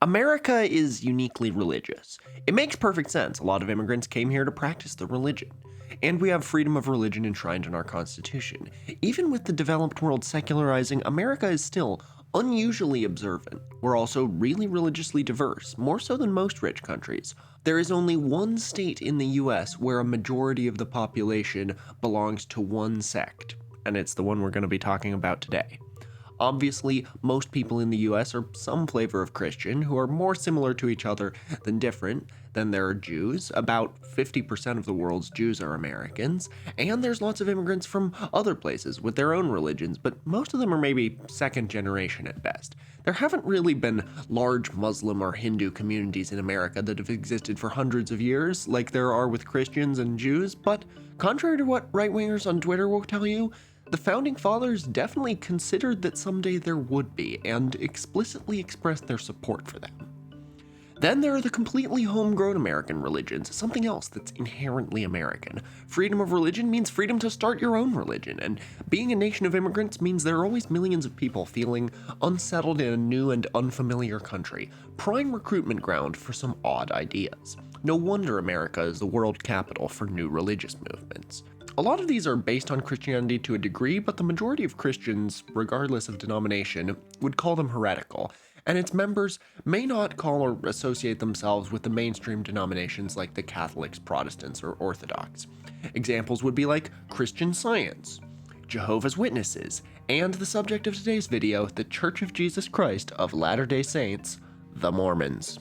America is uniquely religious. It makes perfect sense. A lot of immigrants came here to practice the religion. And we have freedom of religion enshrined in our Constitution. Even with the developed world secularizing, America is still unusually observant. We're also really religiously diverse, more so than most rich countries. There is only one state in the US where a majority of the population belongs to one sect, and it's the one we're going to be talking about today. Obviously, most people in the US are some flavor of Christian, who are more similar to each other than different. Then there are Jews. About 50% of the world's Jews are Americans. And there's lots of immigrants from other places with their own religions, but most of them are maybe second generation at best. There haven't really been large Muslim or Hindu communities in America that have existed for hundreds of years, like there are with Christians and Jews, but contrary to what right-wingers on Twitter will tell you, the Founding Fathers definitely considered that someday there would be, and explicitly expressed their support for them. Then there are the completely homegrown American religions, something else that's inherently American. Freedom of religion means freedom to start your own religion, and being a nation of immigrants means there are always millions of people feeling unsettled in a new and unfamiliar country, prime recruitment ground for some odd ideas. No wonder America is the world capital for new religious movements. A lot of these are based on Christianity to a degree, but the majority of Christians, regardless of denomination, would call them heretical, and its members may not call or associate themselves with the mainstream denominations like the Catholics, Protestants, or Orthodox. Examples would be like Christian Science, Jehovah's Witnesses, and the subject of today's video, the Church of Jesus Christ of Latter-day Saints, the Mormons.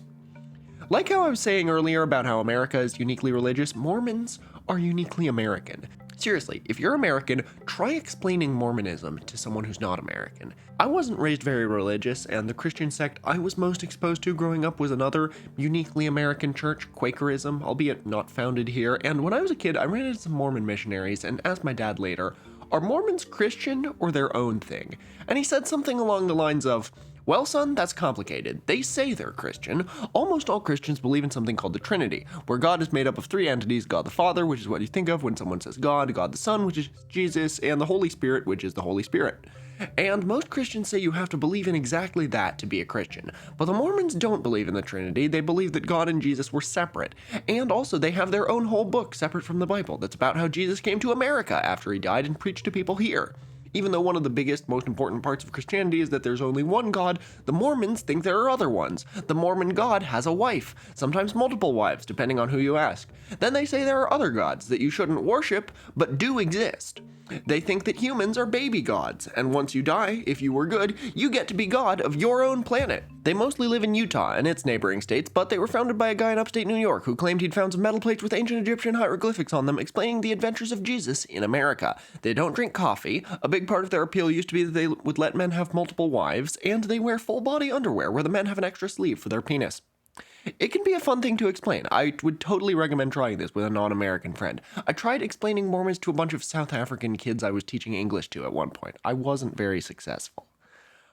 Like how I was saying earlier about how America is uniquely religious, Mormons are uniquely American. Seriously, if you're American, try explaining Mormonism to someone who's not American. I wasn't raised very religious, and the Christian sect I was most exposed to growing up was another uniquely American church, Quakerism, albeit not founded here, and when I was a kid, I ran into some Mormon missionaries and asked my dad later, are Mormons Christian or their own thing? And he said something along the lines of, well, son, that's complicated. They say they're Christian. Almost all Christians believe in something called the Trinity, where God is made up of three entities, God the Father, which is what you think of when someone says God, God the Son, which is Jesus, and the Holy Spirit, which is the Holy Spirit. And most Christians say you have to believe in exactly that to be a Christian. But the Mormons don't believe in the Trinity. They believe that God and Jesus were separate. And also they have their own whole book separate from the Bible that's about how Jesus came to America after he died and preached to people here. Even though one of the biggest, most important parts of Christianity is that there's only one God, the Mormons think there are other ones. The Mormon God has a wife, sometimes multiple wives, depending on who you ask. Then they say there are other gods that you shouldn't worship, but do exist. They think that humans are baby gods, and once you die, if you were good, you get to be god of your own planet. They mostly live in Utah and its neighboring states, but they were founded by a guy in upstate New York who claimed he'd found some metal plates with ancient Egyptian hieroglyphics on them explaining the adventures of Jesus in America. They don't drink coffee. A big part of their appeal used to be that they would let men have multiple wives, and they wear full-body underwear where the men have an extra sleeve for their penis. It can be a fun thing to explain. I would totally recommend trying this with a non-American friend. I tried explaining Mormons to a bunch of South African kids I was teaching English to at one point. I wasn't very successful.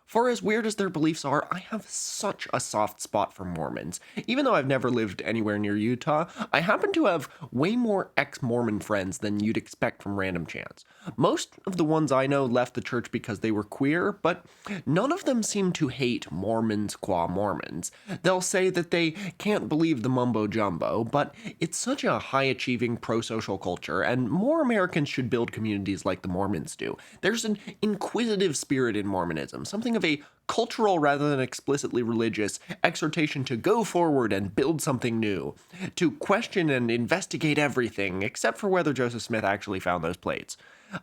For as weird as their beliefs are, I have such a soft spot for Mormons. Even though I've never lived anywhere near Utah, I happen to have way more ex-Mormon friends than you'd expect from random chance. Most of the ones I know left the church because they were queer, but none of them seem to hate Mormons qua Mormons. They'll say that they can't believe the mumbo-jumbo, but it's such a high-achieving pro-social culture, and more Americans should build communities like the Mormons do. There's an inquisitive spirit in Mormonism, something of a cultural rather than explicitly religious exhortation to go forward and build something new, to question and investigate everything, except for whether Joseph Smith actually found those plates.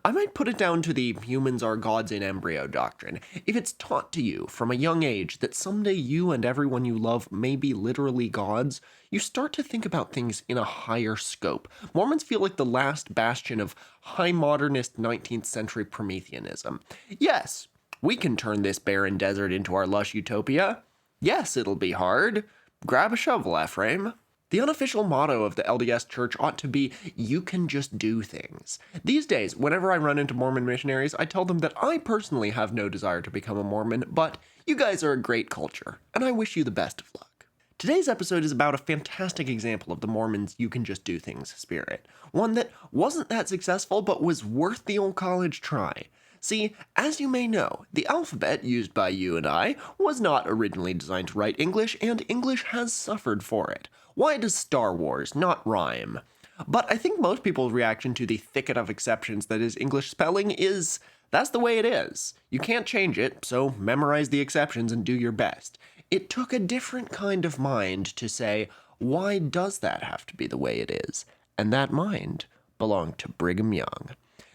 I might put it down to the humans are gods in embryo doctrine. If it's taught to you from a young age that someday you and everyone you love may be literally gods, you start to think about things in a higher scope. Mormons feel like the last bastion of high modernist 19th century Prometheanism. Yes, we can turn this barren desert into our lush utopia. Yes, it'll be hard. Grab a shovel, Ephraim. The unofficial motto of the LDS Church ought to be, you can just do things. These days, whenever I run into Mormon missionaries, I tell them that I personally have no desire to become a Mormon, but you guys are a great culture, and I wish you the best of luck. Today's episode is about a fantastic example of the Mormons' you can just do things spirit. One that wasn't that successful, but was worth the old college try. See, as you may know, the alphabet used by you and I was not originally designed to write English, and English has suffered for it. Why does Star Wars not rhyme? But I think most people's reaction to the thicket of exceptions that is English spelling is, that's the way it is. You can't change it, so memorize the exceptions and do your best. It took a different kind of mind to say, why does that have to be the way it is? And that mind belonged to Brigham Young.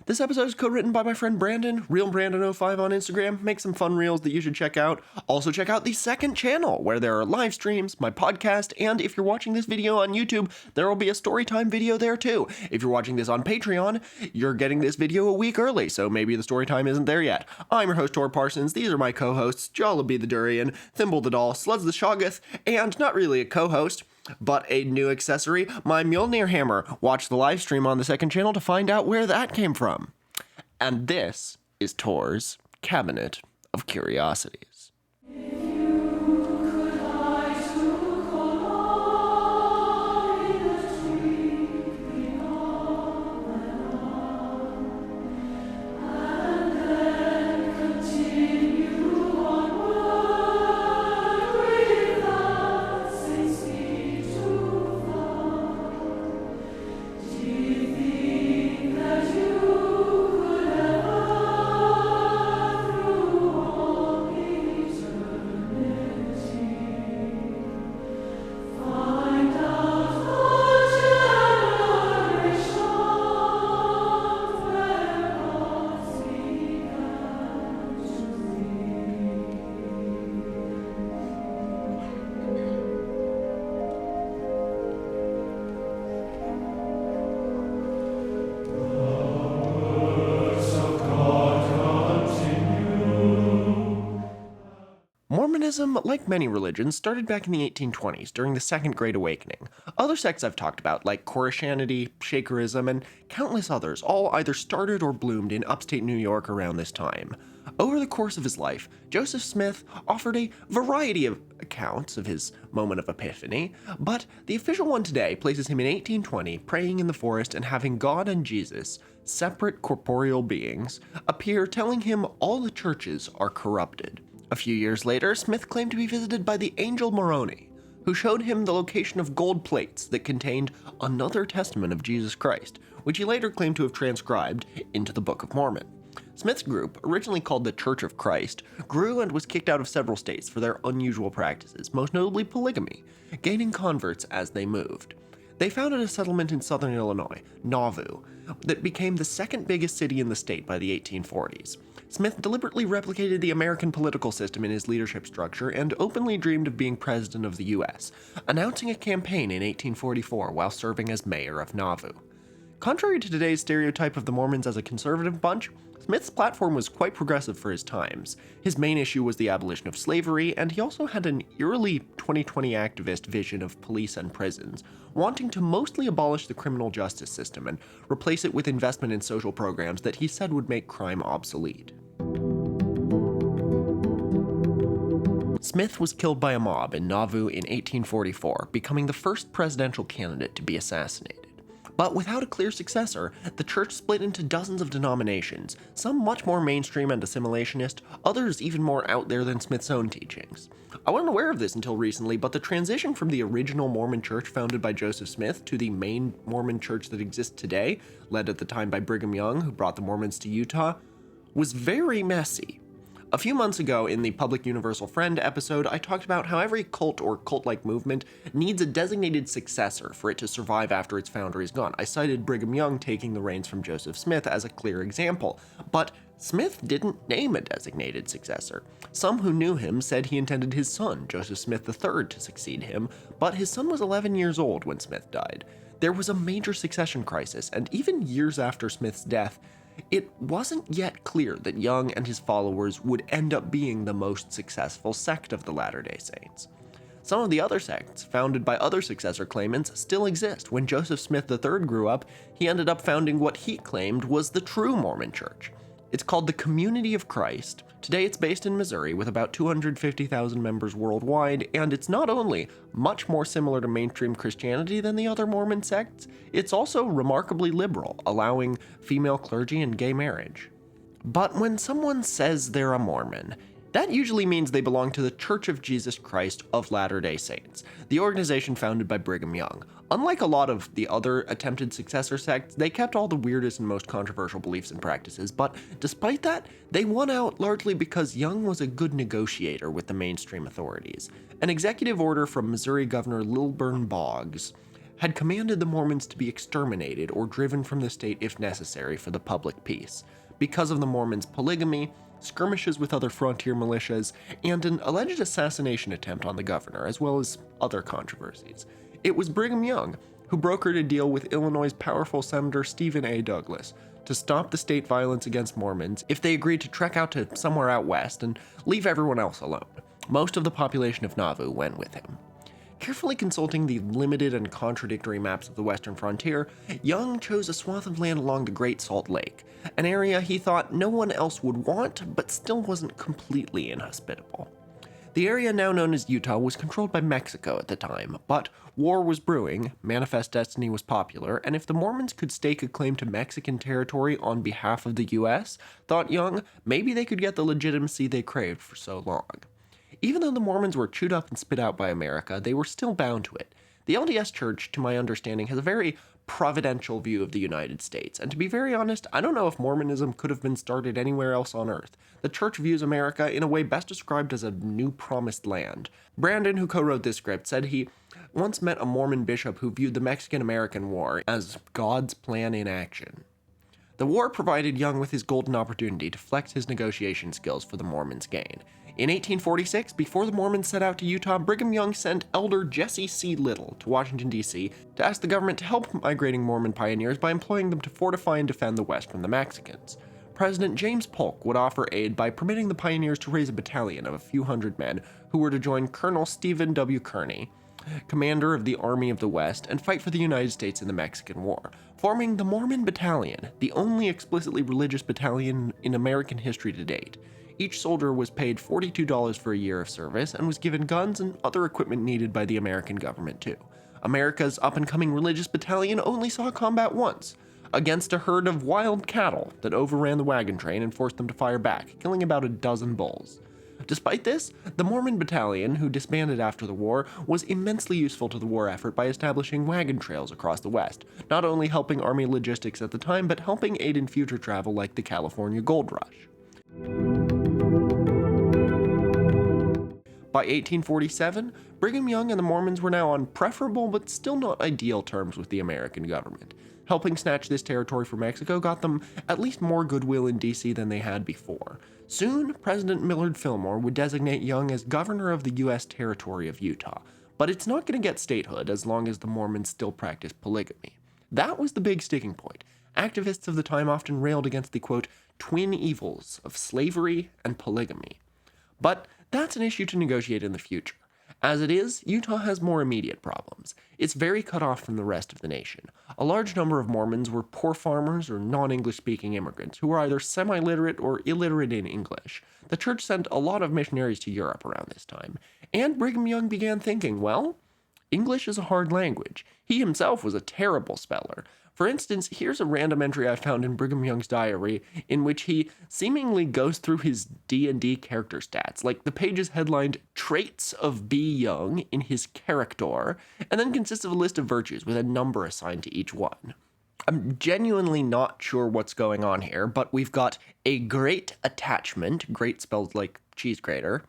This episode is co-written by my friend Brandon, RealBrandon05 on Instagram. Make some fun reels that you should check out. Also check out the second channel, where there are live streams, my podcast, and if you're watching this video on YouTube, there will be a storytime video there too. If you're watching this on Patreon, you're getting this video a week early, so maybe the storytime isn't there yet. I'm your host, Tor Parsons. These are my co-hosts, Jollibee the Durian, Thimble the Doll, Sluds the Shoggoth, and not really a co-host, but a new accessory, my Mjolnir hammer. Watch the live stream on the second channel to find out where that came from. And this is Tor's Cabinet of Curiosities. Mormonism, like many religions, started back in the 1820s during the Second Great Awakening. Other sects I've talked about, like Koreshanity, Shakerism, and countless others, all either started or bloomed in upstate New York around this time. Over the course of his life, Joseph Smith offered a variety of accounts of his moment of epiphany, but the official one today places him in 1820 praying in the forest and having God and Jesus, separate corporeal beings, appear telling him all the churches are corrupted. A few years later, Smith claimed to be visited by the angel Moroni, who showed him the location of gold plates that contained another testament of Jesus Christ, which he later claimed to have transcribed into the Book of Mormon. Smith's group, originally called the Church of Christ, grew and was kicked out of several states for their unusual practices, most notably polygamy, gaining converts as they moved. They founded a settlement in southern Illinois, Nauvoo, that became the second biggest city in the state by the 1840s. Smith deliberately replicated the American political system in his leadership structure and openly dreamed of being president of the U.S., announcing a campaign in 1844 while serving as mayor of Nauvoo. Contrary to today's stereotype of the Mormons as a conservative bunch, Smith's platform was quite progressive for his times. His main issue was the abolition of slavery, and he also had an eerily 2020 activist vision of police and prisons, wanting to mostly abolish the criminal justice system and replace it with investment in social programs that he said would make crime obsolete. Smith was killed by a mob in Nauvoo in 1844, becoming the first presidential candidate to be assassinated. But without a clear successor, the church split into dozens of denominations, some much more mainstream and assimilationist, others even more out there than Smith's own teachings. I wasn't aware of this until recently, but the transition from the original Mormon church founded by Joseph Smith to the main Mormon church that exists today, led at the time by Brigham Young, who brought the Mormons to Utah, was very messy. A few months ago in the Public Universal Friend episode, I talked about how every cult or cult-like movement needs a designated successor for it to survive after its founder is gone. I cited Brigham Young taking the reins from Joseph Smith as a clear example, but Smith didn't name a designated successor. Some who knew him said he intended his son, Joseph Smith III, to succeed him, but his son was 11 years old when Smith died. There was a major succession crisis, and even years after Smith's death, it wasn't yet clear that Young and his followers would end up being the most successful sect of the Latter-day Saints. Some of the other sects, founded by other successor claimants, still exist. When Joseph Smith III grew up, he ended up founding what he claimed was the true Mormon Church. It's called the Community of Christ. Today it's based in Missouri with about 250,000 members worldwide, and it's not only much more similar to mainstream Christianity than the other Mormon sects, it's also remarkably liberal, allowing female clergy and gay marriage. But when someone says they're a Mormon, that usually means they belong to the Church of Jesus Christ of Latter-day Saints, the organization founded by Brigham Young. Unlike a lot of the other attempted successor sects, they kept all the weirdest and most controversial beliefs and practices, but despite that, they won out largely because Young was a good negotiator with the mainstream authorities. An executive order from Missouri Governor Lilburn Boggs had commanded the Mormons to be exterminated or driven from the state if necessary for the public peace. Because of the Mormons' polygamy, skirmishes with other frontier militias, and an alleged assassination attempt on the governor, as well as other controversies. It was Brigham Young who brokered a deal with Illinois' powerful Senator Stephen A. Douglas to stop the state violence against Mormons if they agreed to trek out to somewhere out west and leave everyone else alone. Most of the population of Nauvoo went with him. Carefully consulting the limited and contradictory maps of the western frontier, Young chose a swath of land along the Great Salt Lake, an area he thought no one else would want, but still wasn't completely inhospitable. The area now known as Utah was controlled by Mexico at the time, but war was brewing, Manifest Destiny was popular, and if the Mormons could stake a claim to Mexican territory on behalf of the US, thought Young, maybe they could get the legitimacy they craved for so long. Even though the Mormons were chewed up and spit out by America, they were still bound to it. The LDS Church, to my understanding, has a very providential view of the United States, and to be very honest, I don't know if Mormonism could have been started anywhere else on Earth. The Church views America in a way best described as a new promised land. Brandon, who co-wrote this script, said he once met a Mormon bishop who viewed the Mexican-American War as God's plan in action. The war provided Young with his golden opportunity to flex his negotiation skills for the Mormons' gain. In 1846, before the Mormons set out to Utah, Brigham Young sent Elder Jesse C. Little to Washington, D.C. to ask the government to help migrating Mormon pioneers by employing them to fortify and defend the West from the Mexicans. President James Polk would offer aid by permitting the pioneers to raise a battalion of a few hundred men who were to join Colonel Stephen W. Kearny, commander of the Army of the West, and fight for the United States in the Mexican War, forming the Mormon Battalion, the only explicitly religious battalion in American history to date. Each soldier was paid $42 for a year of service and was given guns and other equipment needed by the American government too. America's up-and-coming religious battalion only saw combat once, against a herd of wild cattle that overran the wagon train and forced them to fire back, killing about a dozen bulls. Despite this, the Mormon Battalion, who disbanded after the war, was immensely useful to the war effort by establishing wagon trails across the West, not only helping Army logistics at the time, but helping aid in future travel like the California Gold Rush. By 1847, Brigham Young and the Mormons were now on preferable but still not ideal terms with the American government. Helping snatch this territory from Mexico got them at least more goodwill in D.C. than they had before. Soon, President Millard Fillmore would designate Young as governor of the U.S. territory of Utah, but it's not going to get statehood as long as the Mormons still practice polygamy. That was the big sticking point. Activists of the time often railed against the, quote, twin evils of slavery and polygamy. But that's an issue to negotiate in the future. As it is, Utah has more immediate problems. It's very cut off from the rest of the nation. A large number of Mormons were poor farmers or non-English speaking immigrants who were either semi-literate or illiterate in English. The church sent a lot of missionaries to Europe around this time, and Brigham Young began thinking, well, English is a hard language. He himself was a terrible speller. For instance, here's a random entry I found in Brigham Young's diary in which he seemingly goes through his D&D character stats, like the page is headlined Traits of B. Young in his character, and then consists of a list of virtues with a number assigned to each one. I'm genuinely not sure what's going on here, but we've got a great attachment, great spelled like cheese grater,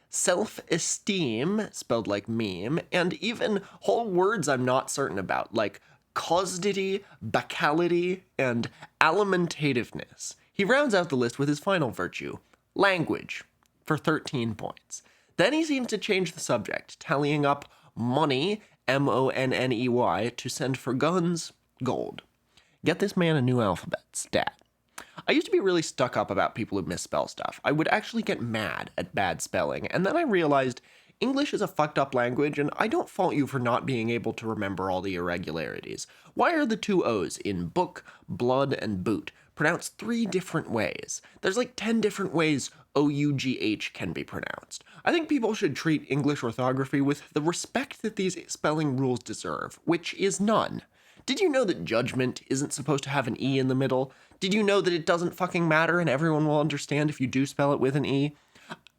self-esteem, spelled like meme, and even whole words I'm not certain about, like causity, bacality, and alimentativeness. He rounds out the list with his final virtue, language, for 13 points. Then he seems to change the subject, tallying up money, M-O-N-N-E-Y, to send for guns, gold. Get this man a new alphabet, stat. I used to be really stuck up about people who misspell stuff. I would actually get mad at bad spelling, and then I realized English is a fucked up language, and I don't fault you for not being able to remember all the irregularities. Why are the two O's in book, blood, and boot pronounced 3 different ways? There's like 10 different ways O-U-G-H can be pronounced. I think people should treat English orthography with the respect that these spelling rules deserve, which is none. Did you know that judgment isn't supposed to have an E in the middle? Did you know that it doesn't fucking matter and everyone will understand if you do spell it with an E?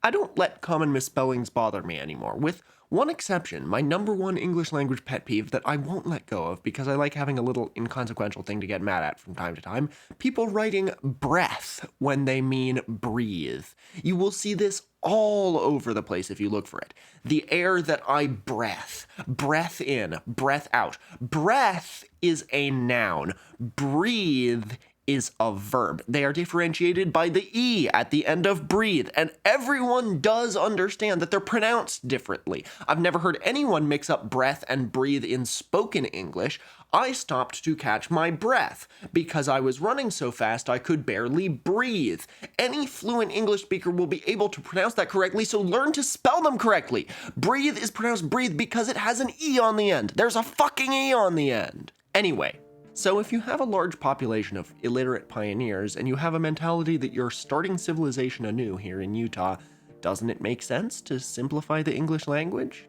I don't let common misspellings bother me anymore, with one exception, my number one English language pet peeve that I won't let go of because I like having a little inconsequential thing to get mad at from time to time, people writing breath when they mean breathe. You will see this all over the place if you look for it. The air that I breath. Breath in, breath out. Breath is a noun. Breathe is a verb. They are differentiated by the E at the end of breathe, and everyone does understand that they're pronounced differently. I've never heard anyone mix up breath and breathe in spoken English. I stopped to catch my breath because I was running so fast I could barely breathe. Any fluent English speaker will be able to pronounce that correctly, so learn to spell them correctly. Breathe is pronounced breathe because it has an E on the end. There's a fucking E on the end. Anyway, so if you have a large population of illiterate pioneers and you have a mentality that you're starting civilization anew here in Utah, doesn't it make sense to simplify the English language?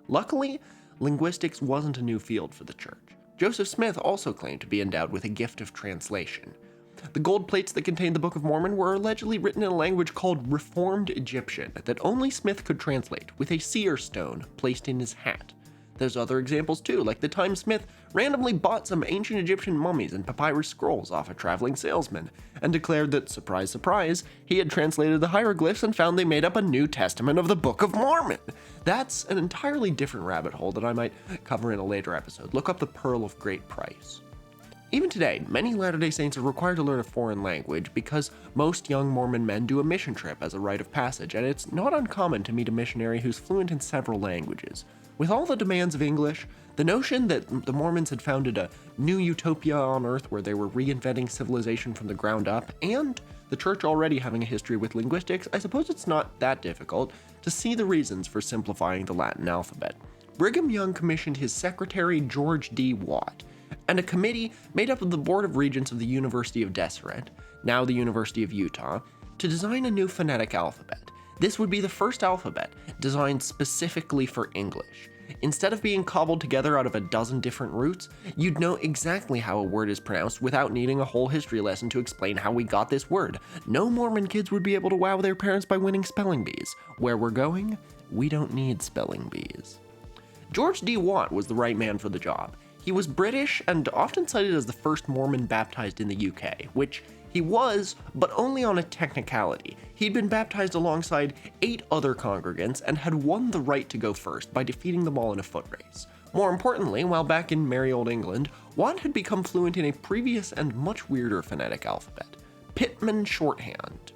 Luckily, linguistics wasn't a new field for the church. Joseph Smith also claimed to be endowed with a gift of translation. The gold plates that contained the Book of Mormon were allegedly written in a language called Reformed Egyptian that only Smith could translate, with a seer stone placed in his hat. There's other examples too, like the time Smith randomly bought some ancient Egyptian mummies and papyrus scrolls off a traveling salesman, and declared that, surprise, surprise, he had translated the hieroglyphs and found they made up a New Testament of the Book of Mormon. That's an entirely different rabbit hole that I might cover in a later episode. Look up the Pearl of Great Price. Even today, many Latter-day Saints are required to learn a foreign language because most young Mormon men do a mission trip as a rite of passage, and it's not uncommon to meet a missionary who's fluent in several languages. With all the demands of English, the notion that the Mormons had founded a new utopia on Earth where they were reinventing civilization from the ground up, and the church already having a history with linguistics, I suppose it's not that difficult to see the reasons for simplifying the Latin alphabet. Brigham Young commissioned his secretary George D. Watt, and a committee made up of the Board of Regents of the University of Deseret, now the University of Utah, to design a new phonetic alphabet. This would be the first alphabet designed specifically for English. Instead of being cobbled together out of a dozen different roots, you'd know exactly how a word is pronounced without needing a whole history lesson to explain how we got this word. No Mormon kids would be able to wow their parents by winning spelling bees. Where we're going, we don't need spelling bees. George D. Watt was the right man for the job. He was British and often cited as the first Mormon baptized in the UK, which he was, but only on a technicality. He'd been baptized alongside 8 other congregants and had won the right to go first by defeating them all in a foot race. More importantly, while back in merry old England, Watt had become fluent in a previous and much weirder phonetic alphabet, Pitman shorthand.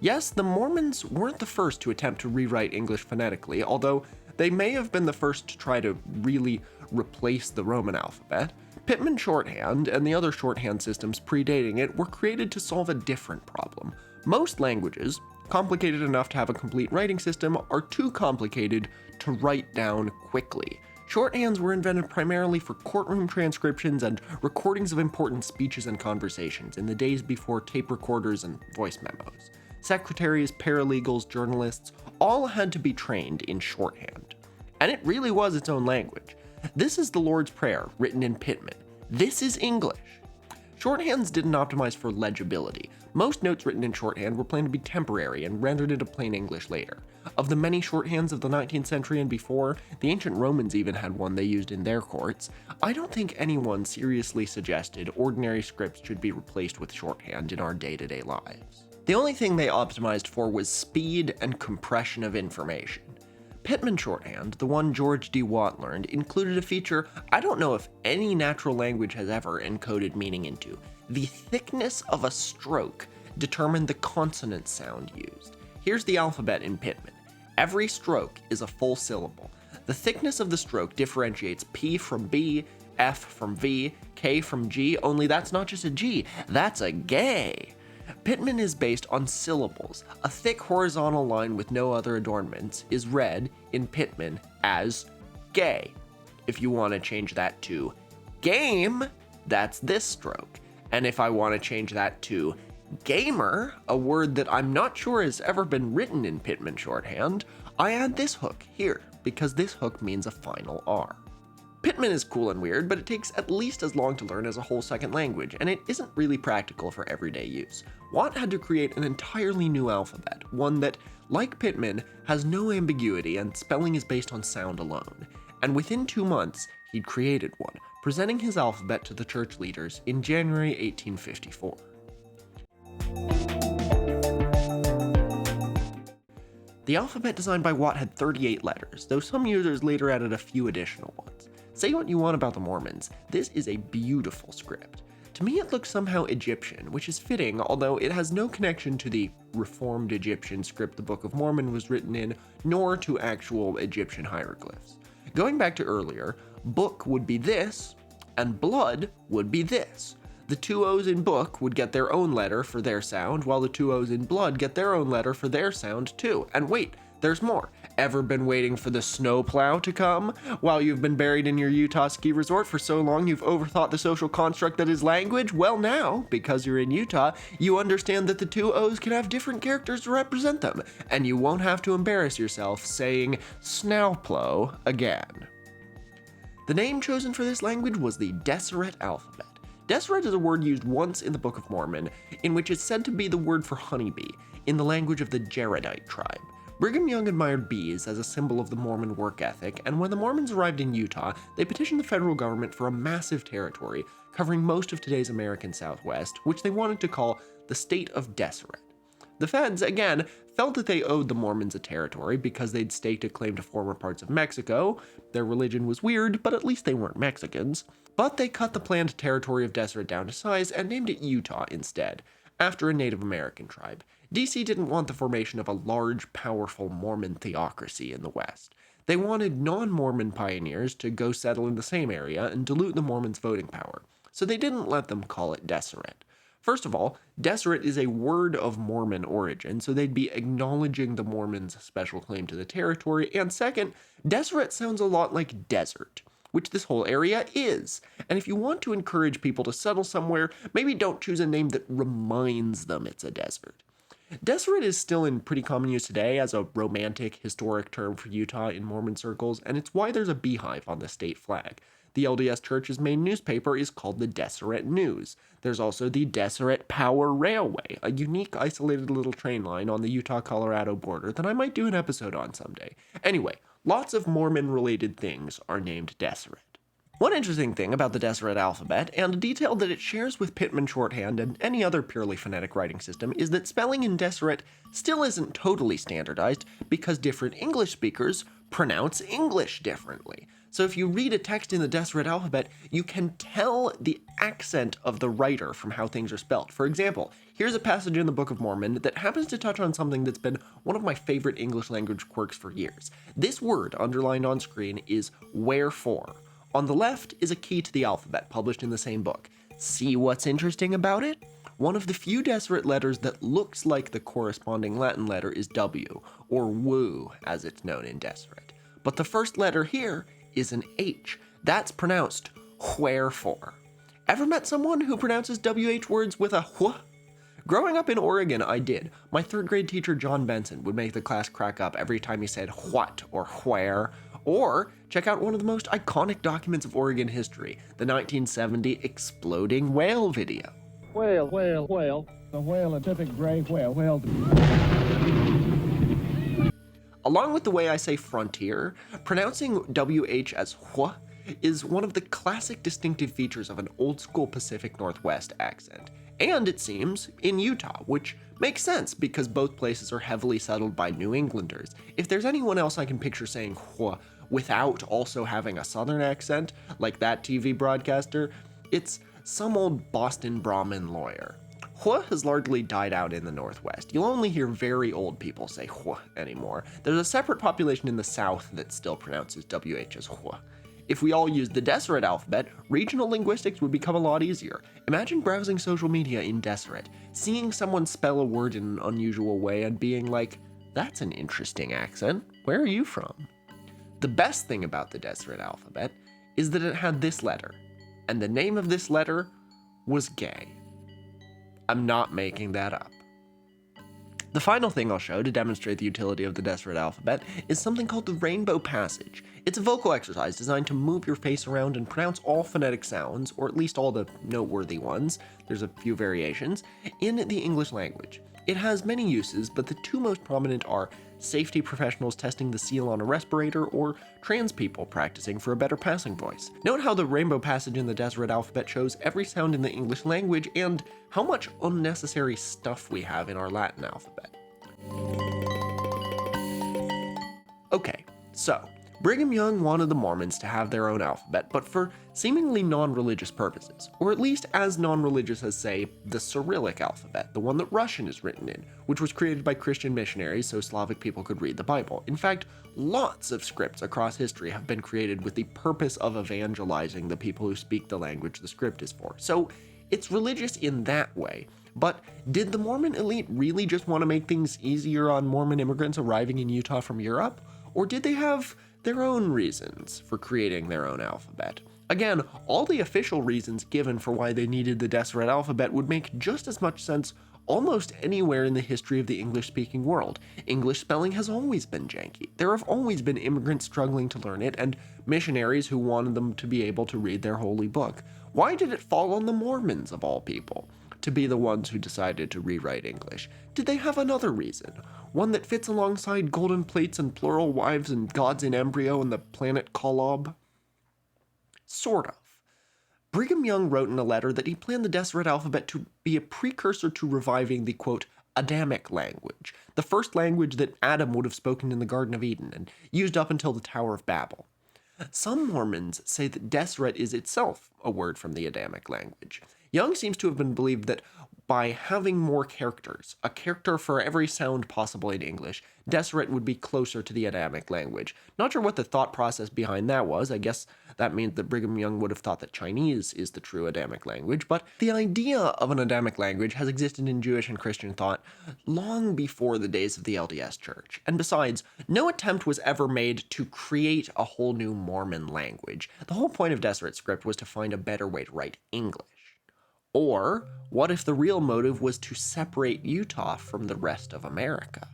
Yes, the Mormons weren't the first to attempt to rewrite English phonetically, although they may have been the first to try to really replace the Roman alphabet. Pitman shorthand and the other shorthand systems predating it were created to solve a different problem. Most languages, complicated enough to have a complete writing system, are too complicated to write down quickly. Shorthands were invented primarily for courtroom transcriptions and recordings of important speeches and conversations in the days before tape recorders and voice memos. Secretaries, paralegals, journalists, all had to be trained in shorthand. And it really was its own language. This is the Lord's Prayer, written in Pitman. This is English. Shorthands didn't optimize for legibility. Most notes written in shorthand were planned to be temporary and rendered into plain English later. Of the many shorthands of the 19th century and before, the ancient Romans even had one they used in their courts. I don't think anyone seriously suggested ordinary scripts should be replaced with shorthand in our day-to-day lives. The only thing they optimized for was speed and compression of information. Pitman shorthand, the one George D. Watt learned, included a feature I don't know if any natural language has ever encoded meaning into. The thickness of a stroke determined the consonant sound used. Here's the alphabet in Pitman. Every stroke is a full syllable. The thickness of the stroke differentiates P from B, F from V, K from G, only that's not just a G, that's a gay. Pitman is based on syllables. A thick horizontal line with no other adornments is read in Pitman as gay. If you want to change that to game, that's this stroke. And if I want to change that to gamer, a word that I'm not sure has ever been written in Pitman shorthand, I add this hook here, because this hook means a final R. Pitman is cool and weird, but it takes at least as long to learn as a whole second language, and it isn't really practical for everyday use. Watt had to create an entirely new alphabet, one that, like Pitman, has no ambiguity and spelling is based on sound alone. And within 2 months, he'd created one, presenting his alphabet to the church leaders in January 1854. The alphabet designed by Watt had 38 letters, though some users later added a few additional ones. Say what you want about the Mormons, this is a beautiful script. To me it looks somehow Egyptian, which is fitting, although it has no connection to the reformed Egyptian script the Book of Mormon was written in, nor to actual Egyptian hieroglyphs. Going back to earlier, book would be this, and blood would be this. The 2 O's in book would get their own letter for their sound, while the 2 O's in blood get their own letter for their sound too. And wait, there's more. Ever been waiting for the snowplow to come? While you've been buried in your Utah ski resort for so long you've overthought the social construct that is language? Well now, because you're in Utah, you understand that the 2 O's can have different characters to represent them, and you won't have to embarrass yourself saying snowplow again. The name chosen for this language was the Deseret alphabet. Deseret is a word used once in the Book of Mormon, in which it's said to be the word for honeybee, in the language of the Deseretite tribe. Brigham Young admired bees as a symbol of the Mormon work ethic, and when the Mormons arrived in Utah, they petitioned the federal government for a massive territory covering most of today's American Southwest, which they wanted to call the state of Deseret. The feds, again, felt that they owed the Mormons a territory because they'd staked a claim to former parts of Mexico. Their religion was weird, but at least they weren't Mexicans. But they cut the planned territory of Deseret down to size and named it Utah instead, after a Native American tribe. DC didn't want the formation of a large, powerful Mormon theocracy in the West. They wanted non-Mormon pioneers to go settle in the same area and dilute the Mormons' voting power, so they didn't let them call it Deseret. First of all, Deseret is a word of Mormon origin, so they'd be acknowledging the Mormons' special claim to the territory, and second, Deseret sounds a lot like desert, which this whole area is. And if you want to encourage people to settle somewhere, maybe don't choose a name that reminds them it's a desert. Deseret is still in pretty common use today as a romantic, historic term for Utah in Mormon circles, and it's why there's a beehive on the state flag. The LDS Church's main newspaper is called the Deseret News. There's also the Deseret Power Railway, a unique isolated little train line on the Utah-Colorado border that I might do an episode on someday. Anyway, lots of Mormon-related things are named Deseret. One interesting thing about the Deseret alphabet, and a detail that it shares with Pitman shorthand and any other purely phonetic writing system, is that spelling in Deseret still isn't totally standardized because different English speakers pronounce English differently. So if you read a text in the Deseret alphabet, you can tell the accent of the writer from how things are spelled. For example, here's a passage in the Book of Mormon that happens to touch on something that's been one of my favorite English language quirks for years. This word, underlined on screen, is wherefore. On the left is a key to the alphabet, published in the same book. See what's interesting about it? One of the few Deseret letters that looks like the corresponding Latin letter is W, or woo, as it's known in Deseret. But the first letter here is an H. That's pronounced wherefore. Ever met someone who pronounces WH words with a wh? Growing up in Oregon, I did. My 3rd grade teacher, John Benson, would make the class crack up every time he said what or where. Or check out one of the most iconic documents of Oregon history, the 1970 exploding whale video. Whale, whale, whale. The whale, a typical gray whale, whale. Along with the way I say frontier, pronouncing WH as wh is one of the classic distinctive features of an old-school Pacific Northwest accent. And it seems, in Utah, which makes sense because both places are heavily settled by New Englanders. If there's anyone else I can picture saying wh without also having a southern accent, like that TV broadcaster, it's some old Boston Brahmin lawyer. Wh has largely died out in the Northwest. You'll only hear very old people say wh anymore. There's a separate population in the South that still pronounces WH as wh. If we all used the Deseret alphabet, regional linguistics would become a lot easier. Imagine browsing social media in Deseret, seeing someone spell a word in an unusual way and being like, that's an interesting accent. Where are you from? The best thing about the Deseret alphabet is that it had this letter, and the name of this letter was gay. I'm not making that up. The The final thing I'll show to demonstrate the utility of the Deseret alphabet is something called the rainbow passage. It's a vocal exercise designed to move your face around and pronounce all phonetic sounds, or at least all the noteworthy ones, there's a few variations, in the English language. It has many uses, but the two most prominent are safety professionals testing the seal on a respirator, or trans people practicing for a better passing voice. Note how the rainbow passage in the Deseret alphabet shows every sound in the English language and how much unnecessary stuff we have in our Latin alphabet. Okay, so Brigham Young wanted the Mormons to have their own alphabet, but for seemingly non-religious purposes, or at least as non-religious as, say, the Cyrillic alphabet, the one that Russian is written in, which was created by Christian missionaries so Slavic people could read the Bible. In fact, lots of scripts across history have been created with the purpose of evangelizing the people who speak the language the script is for. So it's religious in that way. But did the Mormon elite really just want to make things easier on Mormon immigrants arriving in Utah from Europe? Or did they have their own reasons for creating their own alphabet? Again, all the official reasons given for why they needed the Deseret alphabet would make just as much sense almost anywhere in the history of the English-speaking world. English spelling has always been janky. There have always been immigrants struggling to learn it, and missionaries who wanted them to be able to read their holy book. Why did it fall on the Mormons, of all people, to be the ones who decided to rewrite English? Did they have another reason? One that fits alongside golden plates and plural wives and gods in embryo and the planet Kolob? Sort of. Brigham Young wrote in a letter that he planned the Deseret alphabet to be a precursor to reviving the, quote, Adamic language, the first language that Adam would have spoken in the Garden of Eden and used up until the Tower of Babel. Some Mormons say that Deseret is itself a word from the Adamic language. Young seems to have been believed that by having more characters, a character for every sound possible in English, Deseret would be closer to the Adamic language. Not sure what the thought process behind that was. I guess that means that Brigham Young would have thought that Chinese is the true Adamic language, but the idea of an Adamic language has existed in Jewish and Christian thought long before the days of the LDS Church. And besides, no attempt was ever made to create a whole new Mormon language. The whole point of Deseret script was to find a better way to write English. Or, what if the real motive was to separate Utah from the rest of America?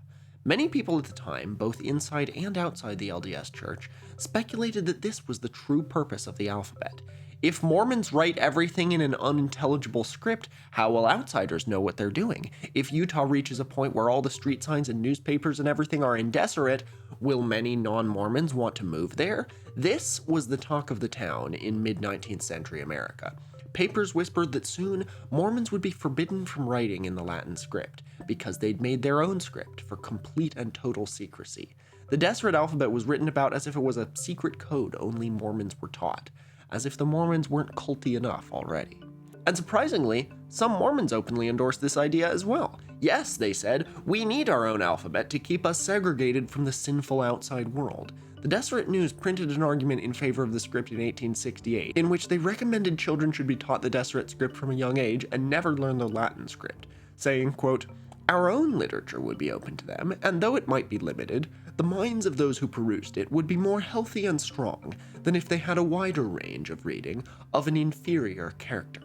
Many people at the time, both inside and outside the LDS Church, speculated that this was the true purpose of the alphabet. If Mormons write everything in an unintelligible script, how will outsiders know what they're doing? If Utah reaches a point where all the street signs and newspapers and everything are in Deseret, will many non-Mormons want to move there? This was the talk of the town in mid-19th century America. Papers whispered that soon Mormons would be forbidden from writing in the Latin script because they'd made their own script for complete and total secrecy. The Deseret alphabet was written about as if it was a secret code only Mormons were taught, as if the Mormons weren't culty enough already. And surprisingly, some Mormons openly endorsed this idea as well. Yes, they said, we need our own alphabet to keep us segregated from the sinful outside world. The Deseret News printed an argument in favor of the script in 1868, in which they recommended children should be taught the Deseret script from a young age and never learn the Latin script, saying, quote, our own literature would be open to them, and though it might be limited, the minds of those who perused it would be more healthy and strong than if they had a wider range of reading of an inferior character.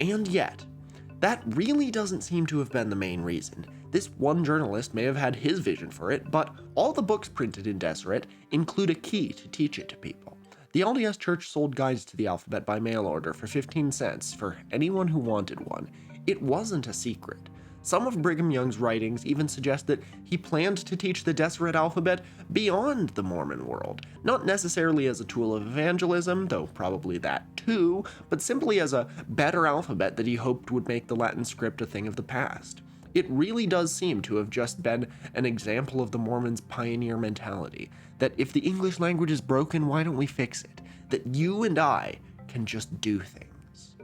And yet, that really doesn't seem to have been the main reason. This one journalist may have had his vision for it, but all the books printed in Deseret include a key to teach it to people. The LDS Church sold guides to the alphabet by mail order for 15 cents for anyone who wanted one. It wasn't a secret. Some of Brigham Young's writings even suggest that he planned to teach the Deseret alphabet beyond the Mormon world, not necessarily as a tool of evangelism, though probably that too, but simply as a better alphabet that he hoped would make the Latin script a thing of the past. It really does seem to have just been an example of the Mormons' pioneer mentality, that if the English language is broken, why don't we fix it? That you and I can just do things.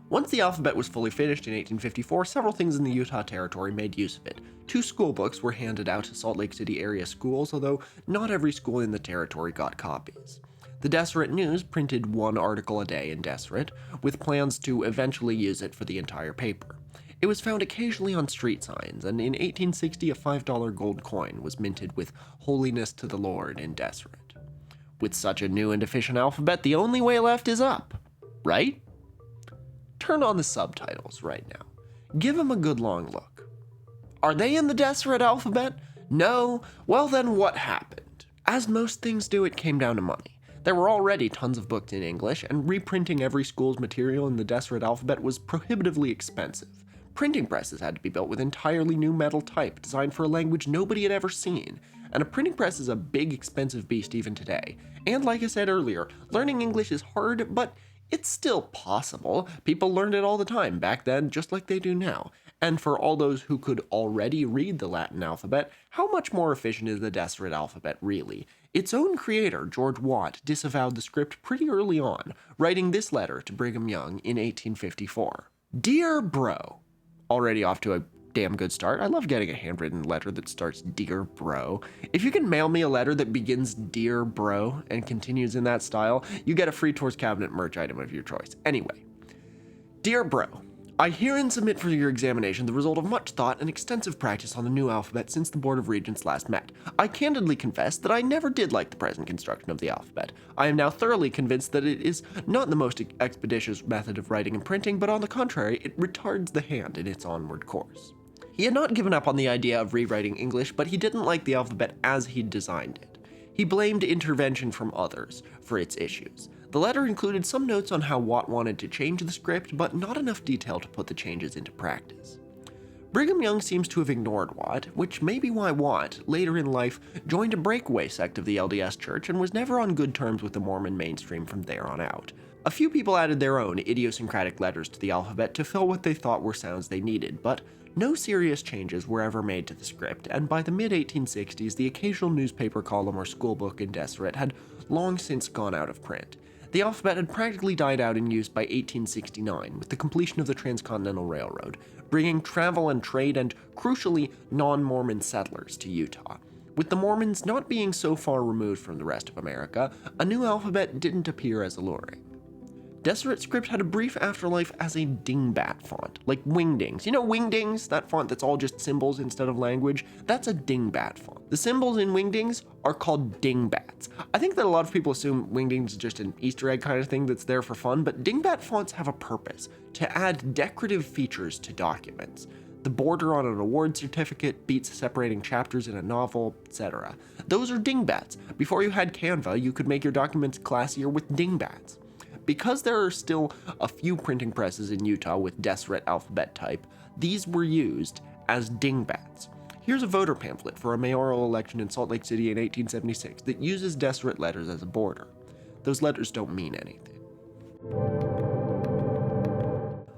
Once the alphabet was fully finished in 1854, several things in the Utah Territory made use of it. 2 school books were handed out to Salt Lake City area schools, although not every school in the territory got copies. The Deseret News printed 1 article a day in Deseret, with plans to eventually use it for the entire paper. It was found occasionally on street signs, and in 1860 a $5 gold coin was minted with Holiness to the Lord in Deseret. With such a new and efficient alphabet, the only way left is up, right? Turn on the subtitles right now. Give them a good long look. Are they in the Deseret alphabet? No? Well then, what happened? As most things do, it came down to money. There were already tons of books in English, and reprinting every school's material in the Deseret alphabet was prohibitively expensive. Printing presses had to be built with entirely new metal type designed for a language nobody had ever seen, and a printing press is a big, expensive beast even today. And like I said earlier, learning English is hard, but it's still possible. People learned it all the time back then, just like they do now. And for all those who could already read the Latin alphabet, how much more efficient is the Deseret alphabet really? Its own creator, George Watt, disavowed the script pretty early on, writing this letter to Brigham Young in 1854. Dear Bro. Already off to a damn good start. I love getting a handwritten letter that starts Dear Bro. If you can mail me a letter that begins Dear Bro and continues in that style, you get a free Tours Cabinet merch item of your choice. Anyway, Dear Bro, I herein submit for your examination the result of much thought and extensive practice on the new alphabet since the Board of Regents last met. I candidly confess that I never did like the present construction of the alphabet. I am now thoroughly convinced that it is not the most expeditious method of writing and printing, but on the contrary, it retards the hand in its onward course. He had not given up on the idea of rewriting English, but he didn't like the alphabet as he'd designed it. He blamed intervention from others for its issues. The letter included some notes on how Watt wanted to change the script, but not enough detail to put the changes into practice. Brigham Young seems to have ignored Watt, which may be why Watt, later in life, joined a breakaway sect of the LDS Church and was never on good terms with the Mormon mainstream from there on out. A few people added their own idiosyncratic letters to the alphabet to fill what they thought were sounds they needed, but no serious changes were ever made to the script, and by the mid-1860s, the occasional newspaper column or schoolbook in Deseret had long since gone out of print. The alphabet had practically died out in use by 1869 with the completion of the Transcontinental Railroad, bringing travel and trade and, crucially, non-Mormon settlers to Utah. With the Mormons not being so far removed from the rest of America, a new alphabet didn't appear as alluring. Deseret script had a brief afterlife as a dingbat font, like Wingdings. You know Wingdings? That font that's all just symbols instead of language? That's a dingbat font. The symbols in Wingdings are called dingbats. I think that a lot of people assume Wingdings is just an Easter egg kind of thing that's there for fun, but dingbat fonts have a purpose, to add decorative features to documents. The border on an award certificate, beats separating chapters in a novel, etc. Those are dingbats. Before you had Canva, you could make your documents classier with dingbats. Because there are still a few printing presses in Utah with Deseret alphabet type, these were used as dingbats. Here's a voter pamphlet for a mayoral election in Salt Lake City in 1876 that uses Deseret letters as a border. Those letters don't mean anything.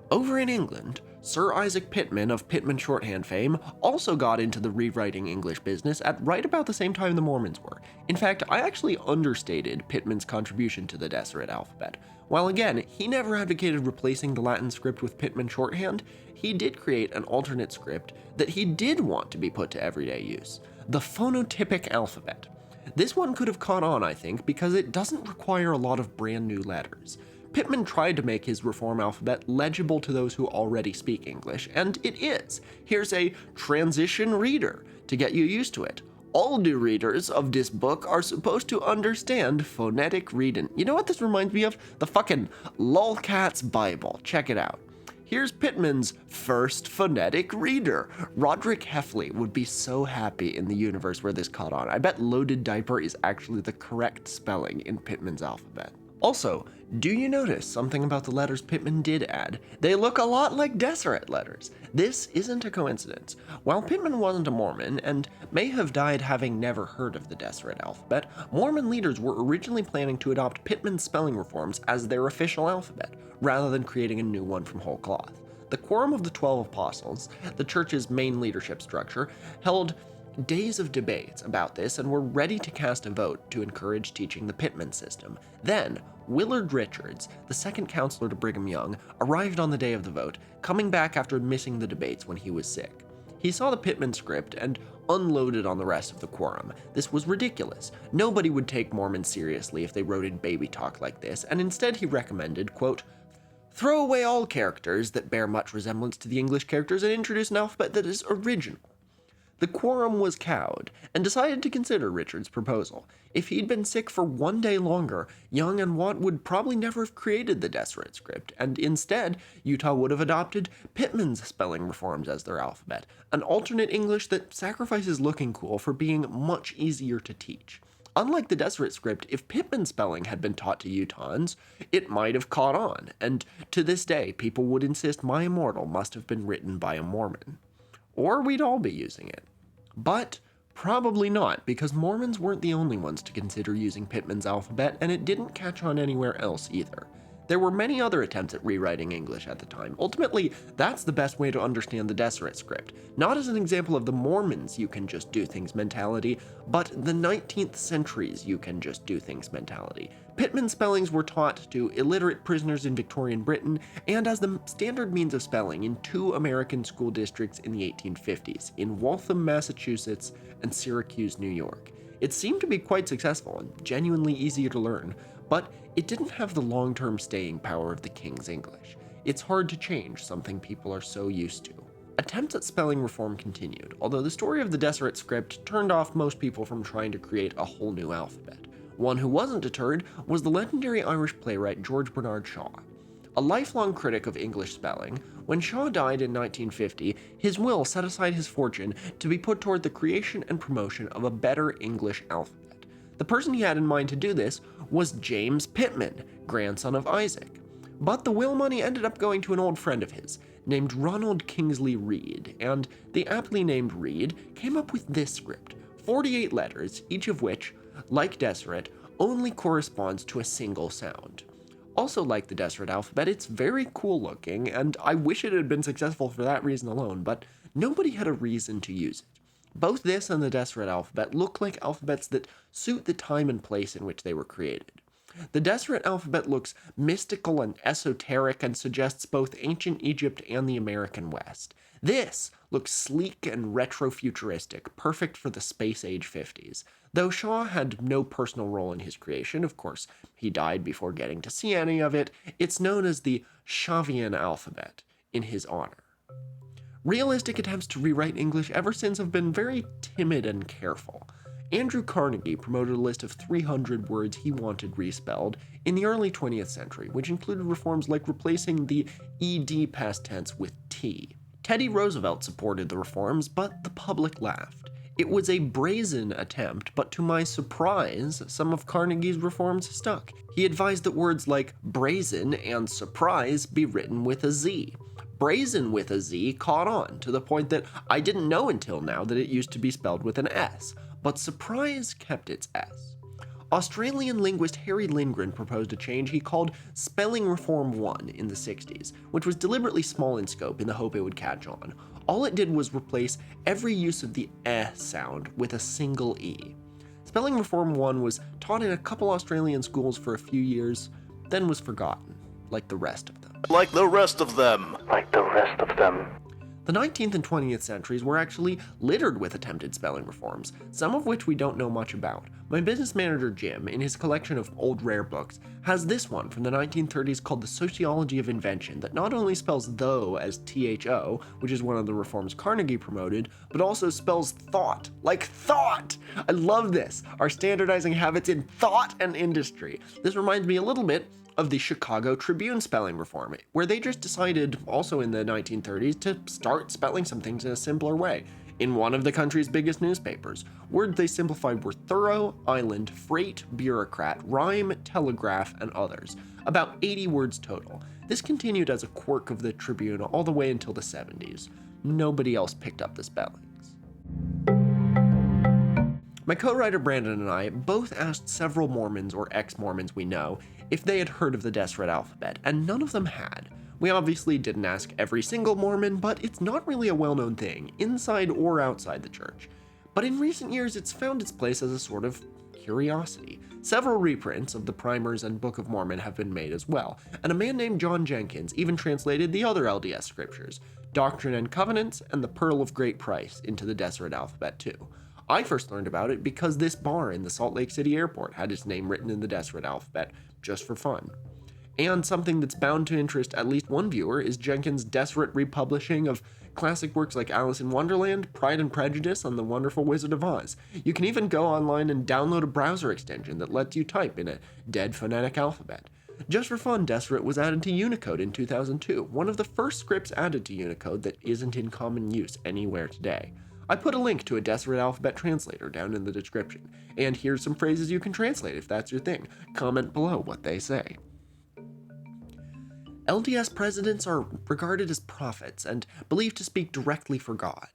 Over in England, Sir Isaac Pitman of Pitman shorthand fame also got into the rewriting English business at right about the same time the Mormons were. In fact, I actually understated Pitman's contribution to the Deseret alphabet. While again, he never advocated replacing the Latin script with Pitman shorthand, he did create an alternate script that he did want to be put to everyday use, the phonotypic alphabet. This one could have caught on, I think, because it doesn't require a lot of brand new letters. Pitman tried to make his reform alphabet legible to those who already speak English, and it is. Here's a transition reader to get you used to it. All new readers of this book are supposed to understand phonetic reading. You know what this reminds me of? The fucking Lolcat's Bible. Check it out. Here's Pitman's first phonetic reader. Roderick Heffley would be so happy in the universe where this caught on. I bet loaded diaper is actually the correct spelling in Pitman's alphabet. Also, do you notice something about the letters Pitman did add? They look a lot like Deseret letters. This isn't a coincidence. While Pitman wasn't a Mormon, and may have died having never heard of the Deseret alphabet, Mormon leaders were originally planning to adopt Pitman's spelling reforms as their official alphabet, rather than creating a new one from whole cloth. The Quorum of the 12 Apostles, the church's main leadership structure, held days of debates about this and were ready to cast a vote to encourage teaching the Pitman system. Then, Willard Richards, the second counselor to Brigham Young, arrived on the day of the vote, coming back after missing the debates when he was sick. He saw the Pitman script and unloaded on the rest of the quorum. This was ridiculous. Nobody would take Mormons seriously if they wrote in baby talk like this, and instead he recommended, quote, "Throw away all characters that bear much resemblance to the English characters and introduce an alphabet that is original." The quorum was cowed and decided to consider Richard's proposal. If he'd been sick for one day longer, Young and Watt would probably never have created the Deseret script, and instead, Utah would have adopted Pittman's spelling reforms as their alphabet, an alternate English that sacrifices looking cool for being much easier to teach. Unlike the Deseret script, if Pittman's spelling had been taught to Utahns, it might have caught on, and to this day, people would insist My Immortal must have been written by a Mormon. Or we'd all be using it. But probably not, because Mormons weren't the only ones to consider using Pittman's alphabet, and it didn't catch on anywhere else either. There were many other attempts at rewriting English at the time. Ultimately, that's the best way to understand the Deseret script, not as an example of the Mormons' you can just do things mentality, but the 19th century's you can just do things mentality. Pittman spellings were taught to illiterate prisoners in Victorian Britain and as the standard means of spelling in two American school districts in the 1850s, in Waltham, Massachusetts, and Syracuse, New York. It seemed to be quite successful and genuinely easy to learn, but it didn't have the long-term staying power of the King's English. It's hard to change something people are so used to. Attempts at spelling reform continued, although the story of the Deseret script turned off most people from trying to create a whole new alphabet. One who wasn't deterred was the legendary Irish playwright George Bernard Shaw. A lifelong critic of English spelling, when Shaw died in 1950, his will set aside his fortune to be put toward the creation and promotion of a better English alphabet. The person he had in mind to do this was James Pittman, grandson of Isaac. But the will money ended up going to an old friend of his, named Ronald Kingsley Reed, and the aptly named Reed came up with this script, 48 letters, each of which, like Deseret, only corresponds to a single sound. Also like the Deseret alphabet, it's very cool looking, and I wish it had been successful for that reason alone, but nobody had a reason to use it. Both this and the Deseret alphabet look like alphabets that suit the time and place in which they were created. The Deseret alphabet looks mystical and esoteric and suggests both ancient Egypt and the American West. This looks sleek and retro-futuristic, perfect for the space age 50s. Though Shaw had no personal role in his creation, of course, he died before getting to see any of it, it's known as the Shavian alphabet in his honor. Realistic attempts to rewrite English ever since have been very timid and careful. Andrew Carnegie promoted a list of 300 words he wanted respelled in the early 20th century, which included reforms like replacing the ed past tense with t. Teddy Roosevelt supported the reforms, but the public laughed. It was a brazen attempt, but to my surprise, some of Carnegie's reforms stuck. He advised that words like brazen and surprise be written with a Z. Brazen with a Z caught on, to the point that I didn't know until now that it used to be spelled with an S, but surprise kept its S. Australian linguist Harry Lindgren proposed a change he called Spelling Reform 1 in the 60s, which was deliberately small in scope in the hope it would catch on. All it did was replace every use of the eh sound with a single E. Spelling Reform 1 was taught in a couple Australian schools for a few years, then was forgotten, like the rest of them. Like the rest of them. The 19th and 20th centuries were actually littered with attempted spelling reforms, some of which we don't know much about. My business manager Jim, in his collection of old rare books, has this one from the 1930s called The Sociology of Invention that not only spells though as THO, which is one of the reforms Carnegie promoted, but also spells thought, like thought! I love this! Our standardizing habits in thought and industry. This reminds me a little bit of the Chicago Tribune spelling reform, where they just decided, also in the 1930s, to start spelling some things in a simpler way. In one of the country's biggest newspapers, words they simplified were thorough, island, freight, bureaucrat, rhyme, telegraph, and others. About 80 words total. This continued as a quirk of the Tribune all the way until the 70s. Nobody else picked up the spellings. My co-writer Brandon and I both asked several Mormons or ex-Mormons we know if they had heard of the Deseret alphabet, and none of them had. We obviously didn't ask every single Mormon, but it's not really a well-known thing, inside or outside the church. But in recent years, it's found its place as a sort of curiosity. Several reprints of the primers and Book of Mormon have been made as well, and a man named John Jenkins even translated the other LDS scriptures, Doctrine and Covenants and the Pearl of Great Price, into the Deseret alphabet too. I first learned about it because this bar in the Salt Lake City airport had its name written in the Deseret alphabet, just for fun. And something that's bound to interest at least one viewer is Jenkins' Deseret republishing of classic works like Alice in Wonderland, Pride and Prejudice, and The Wonderful Wizard of Oz. You can even go online and download a browser extension that lets you type in a dead phonetic alphabet. Just for fun, Deseret was added to Unicode in 2002, one of the first scripts added to Unicode that isn't in common use anywhere today. I put a link to a Deseret alphabet translator down in the description, and here's some phrases you can translate if that's your thing. Comment below what they say. LDS presidents are regarded as prophets and believed to speak directly for God.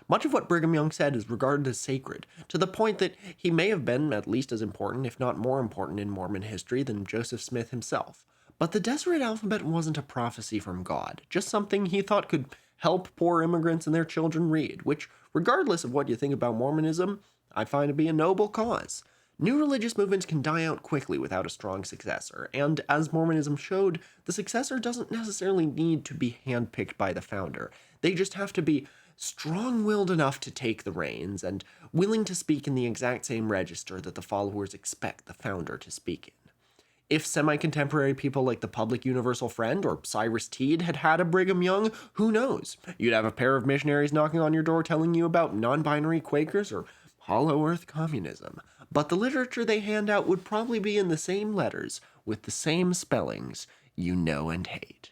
Much of what Brigham Young said is regarded as sacred, to the point that he may have been at least as important, if not more important, in Mormon history than Joseph Smith himself. But the Deseret alphabet wasn't a prophecy from God, just something he thought could help poor immigrants and their children read, which, regardless of what you think about Mormonism, I find to be a noble cause. New religious movements can die out quickly without a strong successor, and as Mormonism showed, the successor doesn't necessarily need to be handpicked by the founder. They just have to be strong-willed enough to take the reins and willing to speak in the exact same register that the followers expect the founder to speak in. If semi-contemporary people like the Public Universal Friend or Cyrus Teed had had a Brigham Young, who knows? You'd have a pair of missionaries knocking on your door telling you about non-binary Quakers or Hollow Earth communism. But the literature they hand out would probably be in the same letters, with the same spellings you know and hate.